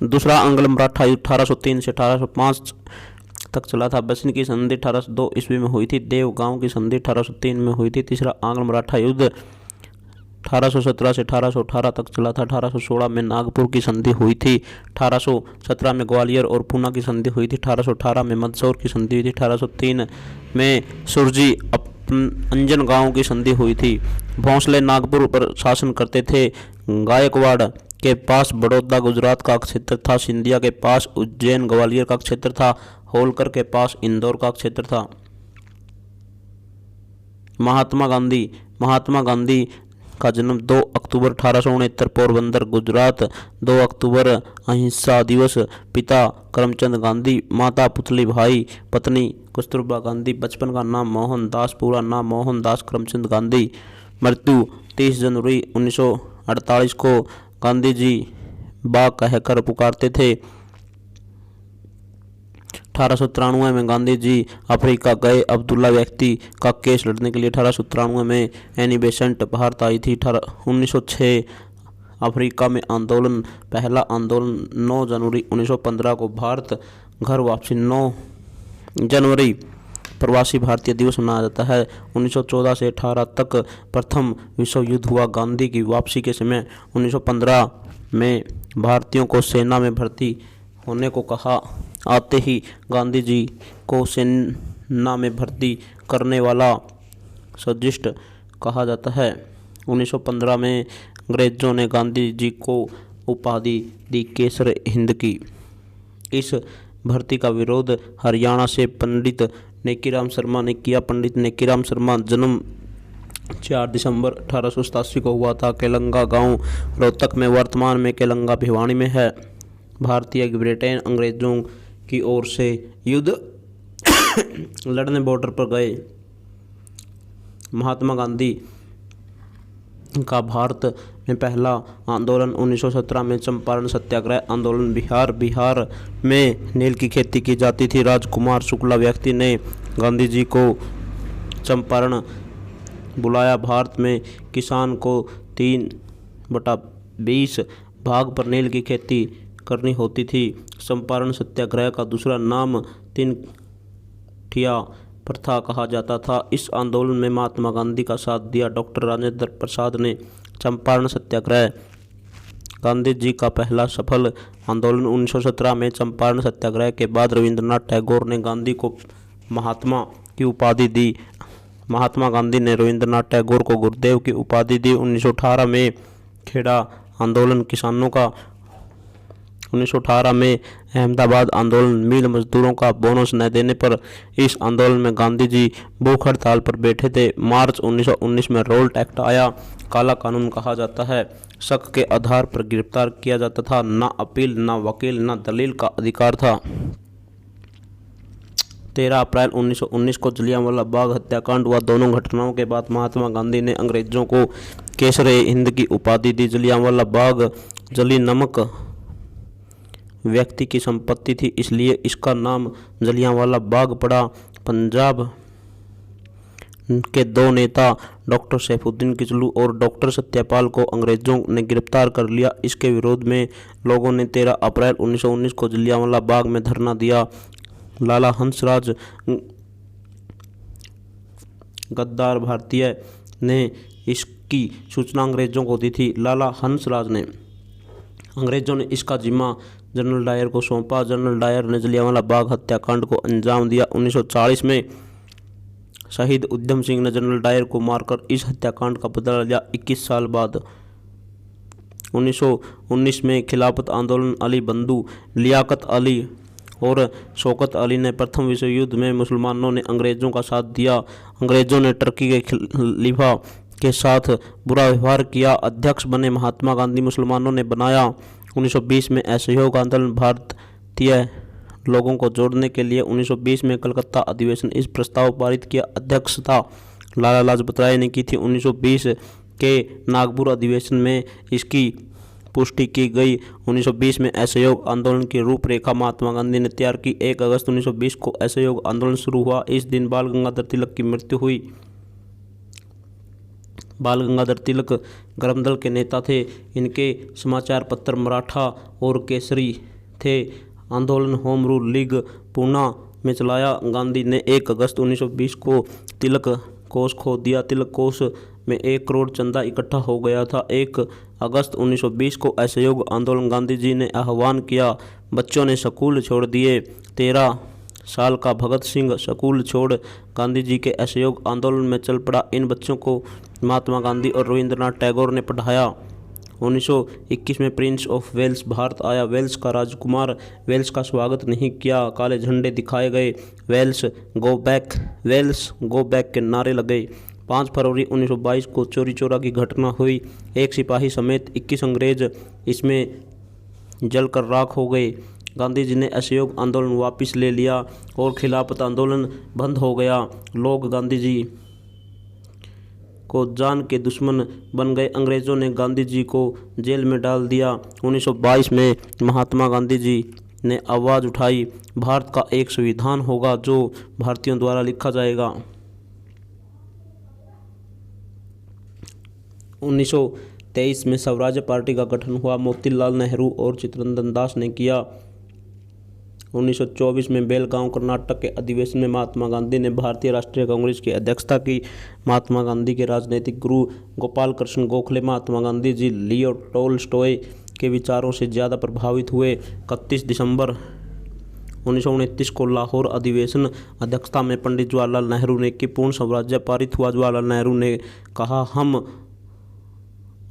दूसरा आंग्ल मराठा युद्ध 1803 से 1805 तक चला था। बसंत की संधि 1802 ईस्वी में हुई थी। देवगांव की संधि 1803 में हुई थी। तीसरा आंग्ल मराठा युद्ध 1817 से 1818 तक चला था। 1816 में नागपुर की संधि हुई थी। 1817 में ग्वालियर और पूना की संधि हुई थी। 1818 में मंदसौर की संधि हुई थी। 1803 में सुरजी अंजनगांव की संधि हुई थी। भोंसले नागपुर पर शासन करते थे। गायकवाड़ के पास बड़ौदा गुजरात का क्षेत्र था। सिंधिया के पास उज्जैन ग्वालियर का क्षेत्र था। होलकर के पास इंदौर का क्षेत्र था। महात्मा गांधी का जन्म 2 अक्टूबर 1869 पोरबंदर गुजरात। 2 अक्टूबर अहिंसा दिवस। पिता करमचंद गांधी, माता पुतली भाई, पत्नी कस्तूरबा गांधी। बचपन का नाम मोहनदास, पूरा नाम मोहनदास करमचंद गांधी। मृत्यु 30 जनवरी 1948 को। गांधी जी बा कहकर पुकारते थे। 1893 में गांधी जी अफ्रीका गए। अब्दुल्ला व्यक्ति का केस लड़ने के लिए 1893 में एनी बेसेंट भारत आई थी। 1906 अफ्रीका में आंदोलन। पहला आंदोलन 9 जनवरी 1915 को। भारत घर वापसी 9 जनवरी प्रवासी भारतीय दिवस मनाया जाता है। 1914 से 18 तक प्रथम विश्व युद्ध हुआ। गांधी की वापसी के समय 1915 में भारतीयों को सेना में भर्ती होने को कहा। आते ही गांधी जी को सेना में भर्ती करने वाला सदिस्ट कहा जाता है। 1915 में अंग्रेजों ने गांधी जी को उपाधि दी केसर हिंद की। इस भर्ती का विरोध हरियाणा से पंडित नेकीराम शर्मा ने किया। पंडित नेकीराम शर्मा जन्म 4 दिसंबर 1887 को हुआ था। केलंगा गांव रोहतक में, वर्तमान में केलंगा भिवानी में है। भारतीय ब्रिटेन अंग्रेजों की ओर से युद्ध लड़ने बॉर्डर पर गए। महात्मा गांधी का भारत में पहला आंदोलन 1917 में चंपारण सत्याग्रह आंदोलन। बिहार में नील की खेती की जाती थी। राजकुमार शुक्ला व्यक्ति ने गांधी जी को चंपारण बुलाया। भारत में किसान को 3/20 भाग पर नील की खेती करनी होती थी। चंपारण सत्याग्रह का दूसरा नाम 3 ठिया प्रथा कहा जाता था। इस आंदोलन में महात्मा गांधी का साथ दिया डॉक्टर राजेंद्र प्रसाद ने। चंपारण सत्याग्रह गांधी जी का पहला सफल आंदोलन। 1917 में चंपारण सत्याग्रह के बाद रविंद्रनाथ टैगोर ने गांधी को महात्मा की उपाधि दी। महात्मा गांधी ने रविंद्रनाथ टैगोर को गुरुदेव की उपाधि दी। 1918 में खेड़ा आंदोलन किसानों का। 1918 में अहमदाबाद आंदोलन। मिल मजदूरों का बोनस न देने पर इस आंदोलन में गांधी जी भूख हड़ताल पर बैठे थे। मार्च 1919 में रोल्ट एक्ट आया। काला कानून कहा जाता है। शक के आधार पर गिरफ्तार किया जाता था। ना अपील, ना वकील, ना दलील का अधिकार था। 13 अप्रैल 1919 को जलियांवाला बाग हत्याकांड हुआ। दोनों घटनाओं के बाद महात्मा गांधी ने अंग्रेजों को केसरे हिंद की उपाधि दी। जलियांवाला बाग जली नमक व्यक्ति की संपत्ति थी, इसलिए इसका नाम जलियांवाला बाग पड़ा। पंजाब के 2 नेता डॉक्टर सैफुद्दीन किचलू और डॉक्टर सत्यपाल को अंग्रेजों ने गिरफ्तार कर लिया। इसके विरोध में लोगों ने 13 अप्रैल 1919 को जलियांवाला बाग में धरना दिया। लाला हंसराज गद्दार भारतीय ने इसकी सूचना अंग्रेजों को दी थी। लाला हंसराज ने अंग्रेजों ने इसका जिम्मा जनरल डायर को सौंपा। जनरल डायर ने जलियांवाला बाग हत्याकांड को अंजाम दिया। 1940 में शहीद उधम सिंह ने जनरल डायर को मारकर इस हत्याकांड का बदला लिया। 21 साल बाद 1919 में खिलाफत आंदोलन। अली बंधु, लियाकत अली और शौकत अली ने प्रथम विश्व युद्ध में मुसलमानों ने अंग्रेजों का साथ दिया। अंग्रेजों ने टर्की के खलीफा के साथ बुरा व्यवहार किया। अध्यक्ष बने महात्मा गांधी, मुसलमानों ने बनाया। 1920 में असहयोग आंदोलन। भारतीय लोगों को जोड़ने के लिए 1920 में कलकत्ता अधिवेशन इस प्रस्ताव पारित किया। अध्यक्षता लाला लाजपत राय ने की थी। 1920 के नागपुर अधिवेशन में इसकी पुष्टि की गई। 1920 में असहयोग आंदोलन की रूपरेखा महात्मा गांधी ने तैयार की। 1 अगस्त 1920 को असहयोग आंदोलन शुरू हुआ। इस दिन बाल गंगाधर तिलक की मृत्यु हुई। बाल गंगाधर तिलक गर्मदल के नेता थे। इनके समाचार पत्र मराठा और केसरी थे। आंदोलन होम रूल लीग पूना में चलाया। गांधी ने 1 अगस्त 1920 को तिलक कोष खो दिया। तिलक कोष में 1 करोड़ चंदा इकट्ठा हो गया था। 1 अगस्त 1920 को असहयोग आंदोलन गांधी जी ने आह्वान किया। बच्चों ने स्कूल छोड़ दिए। 13 साल का भगत सिंह स्कूल छोड़ गांधी जी के असहयोग आंदोलन में चल पड़ा। इन बच्चों को महात्मा गांधी और रविंद्रनाथ टैगोर ने पढ़ाया। 1921 में प्रिंस ऑफ वेल्स भारत आया। वेल्स का राजकुमार वेल्स का स्वागत नहीं किया। काले झंडे दिखाए गए। वेल्स गो बैक के नारे लगे। 5 फरवरी 1922 को चोरी चोरा की घटना हुई। 1 सिपाही समेत 21 अंग्रेज इसमें जलकर राख हो गए। गांधी जी ने असहयोग आंदोलन वापस ले लिया और खिलाफत आंदोलन बंद हो गया। लोग गांधी जी को जान के दुश्मन बन गए। अंग्रेज़ों ने गांधी जी को जेल में डाल दिया। 1922 में महात्मा गांधी जी ने आवाज़ उठाई, भारत का एक संविधान होगा जो भारतीयों द्वारा लिखा जाएगा। 1923 में स्वराज्य पार्टी का गठन हुआ। मोतीलाल नेहरू और चित्तरंजन दास ने किया। 1924 में बेलगांव कर्नाटक के अधिवेशन में महात्मा गांधी ने भारतीय राष्ट्रीय कांग्रेस की अध्यक्षता की। महात्मा गांधी के राजनीतिक गुरु गोपाल कृष्ण गोखले महात्मा गांधी जी लियो टोल्स्टॉय के विचारों से ज़्यादा प्रभावित हुए। 31 दिसंबर 1929 को लाहौर अधिवेशन अध्यक्षता में पंडित जवाहरलाल नेहरू ने कि पूर्ण स्वराज्य पारित हुआ। जवाहरलाल नेहरू ने कहा, हम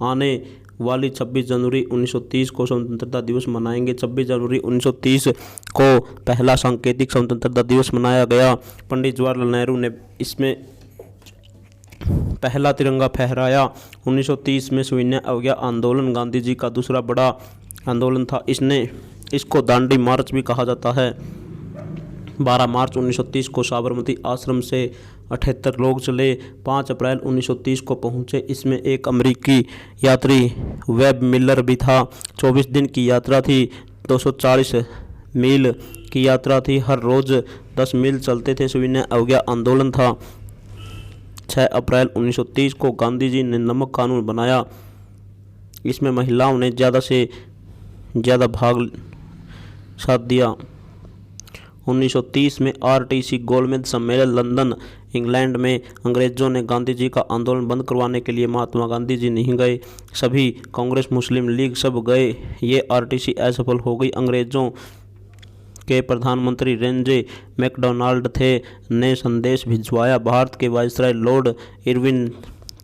आने वाली 26 जनवरी 1930 को स्वतंत्रता दिवस मनाएंगे। 26 जनवरी 1930 को पहला सांकेतिक स्वतंत्रता दिवस मनाया गया। पंडित जवाहरलाल नेहरू ने इसमें पहला तिरंगा फहराया। 1930 में सविनय अवज्ञा आंदोलन गांधी जी का दूसरा बड़ा आंदोलन था। इसको दांडी मार्च भी कहा जाता है। 12 मार्च 1930 को साबरमती आश्रम से 78 लोग चले। 5 अप्रैल 1930 को पहुंचे। इसमें एक अमेरिकी यात्री वेब मिलर भी था। 24 दिन की यात्रा थी। 240 मील की यात्रा थी। हर रोज़ 10 मील चलते थे। सविनय अवज्ञा आंदोलन था। 6 अप्रैल 1930 को गांधी जी ने नमक कानून बनाया। इसमें महिलाओं ने ज़्यादा से ज़्यादा भाग साथ दिया। 1930 में आरटीसी गोलमेज सम्मेलन लंदन इंग्लैंड में। अंग्रेज़ों ने गांधी जी का आंदोलन बंद करवाने के लिए महात्मा गांधी जी नहीं गए। सभी कांग्रेस मुस्लिम लीग सब गए। ये आरटीसी असफल हो गई। अंग्रेज़ों के प्रधानमंत्री रेंजे मैकडोनाल्ड थे ने संदेश भिजवाया। भारत के वायसराय लॉर्ड इरविन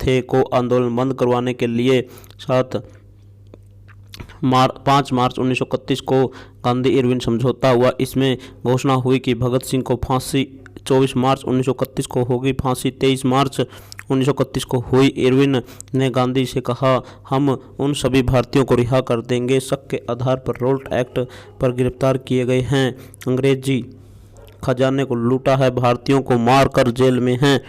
थे को आंदोलन बंद करवाने के लिए 5 मार्च 1931 को गांधी इरविन समझौता हुआ। इसमें घोषणा हुई कि भगत सिंह को फांसी 24 मार्च 1931 को होगी। फांसी 23 मार्च 1931 को हुई। इरविन ने गांधी से कहा, हम उन सभी भारतीयों को रिहा कर देंगे शक के आधार पर रोल्ट एक्ट पर गिरफ्तार किए गए हैं। अंग्रेजी खजाने को लूटा है। भारतीयों को मार कर जेल में हैं।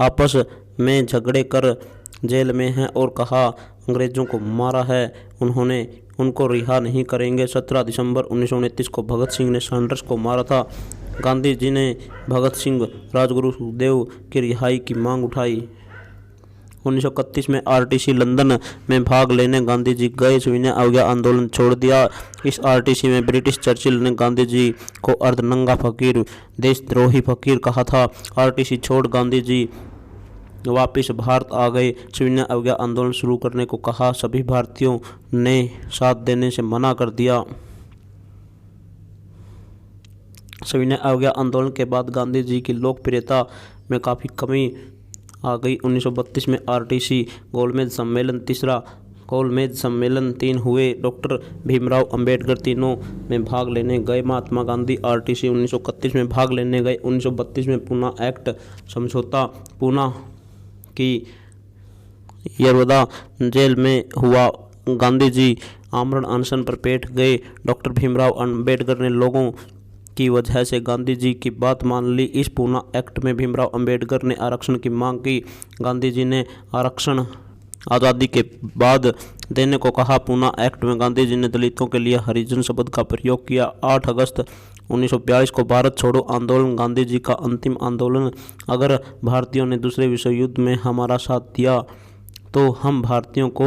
आपस में झगड़े कर जेल में हैं और कहा अंग्रेज़ों को मारा है उन्होंने, उनको रिहा नहीं करेंगे। 17 दिसंबर 1929 को भगत सिंह ने सैंडर्स को मारा था। गांधी जी ने भगत सिंह राजगुरु सुखदेव की रिहाई की मांग उठाई। 1931 में आरटीसी लंदन में भाग लेने गांधी जी गए। सविनय अवज्ञा आंदोलन छोड़ दिया। इस आरटीसी में ब्रिटिश चर्चिल ने गांधी जी को अर्धनंगा फकीर, देशद्रोही फकीर कहा था। आरटीसी छोड़ गांधी जी वापिस भारत आ गए। सविनय अवज्ञा आंदोलन शुरू करने को कहा। सभी भारतीयों ने साथ देने से मना कर दिया। सविनय अवज्ञा आंदोलन के बाद गांधी जी की लोकप्रियता में काफ़ी कमी आ गई। 1932 में आरटीसी गोलमेज सम्मेलन 3 हुए। डॉक्टर भीमराव अंबेडकर तीनों में भाग लेने गए। महात्मा गांधी आरटीसी 1931 में भाग लेने गए। 1932 में पूना एक्ट समझौता पूना की यरवदा जेल में हुआ। गांधी जी आमरण अनशन पर बैठ गए। डॉक्टर भीमराव अंबेडकर ने लोगों की वजह से गांधी जी की बात मान ली। इस पूना एक्ट में भीमराव अंबेडकर ने आरक्षण की मांग की। गांधी जी ने आरक्षण आज़ादी के बाद देने को कहा। पूना एक्ट में गांधी जी ने दलितों के लिए हरिजन शब्द का प्रयोग किया। 8 अगस्त 1942 को भारत छोड़ो आंदोलन गांधी जी का अंतिम आंदोलन। अगर भारतीयों ने दूसरे विश्व युद्ध में हमारा साथ दिया तो हम भारतीयों को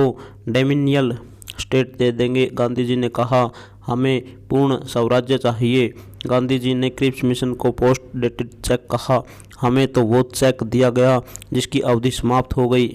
डोमिनियल स्टेट दे देंगे। गांधी जी ने कहा, हमें पूर्ण स्वराज्य चाहिए। गांधी जी ने क्रिप्स मिशन को पोस्ट डेटेड चेक कहा, हमें तो वो चेक दिया गया जिसकी अवधि समाप्त हो गई।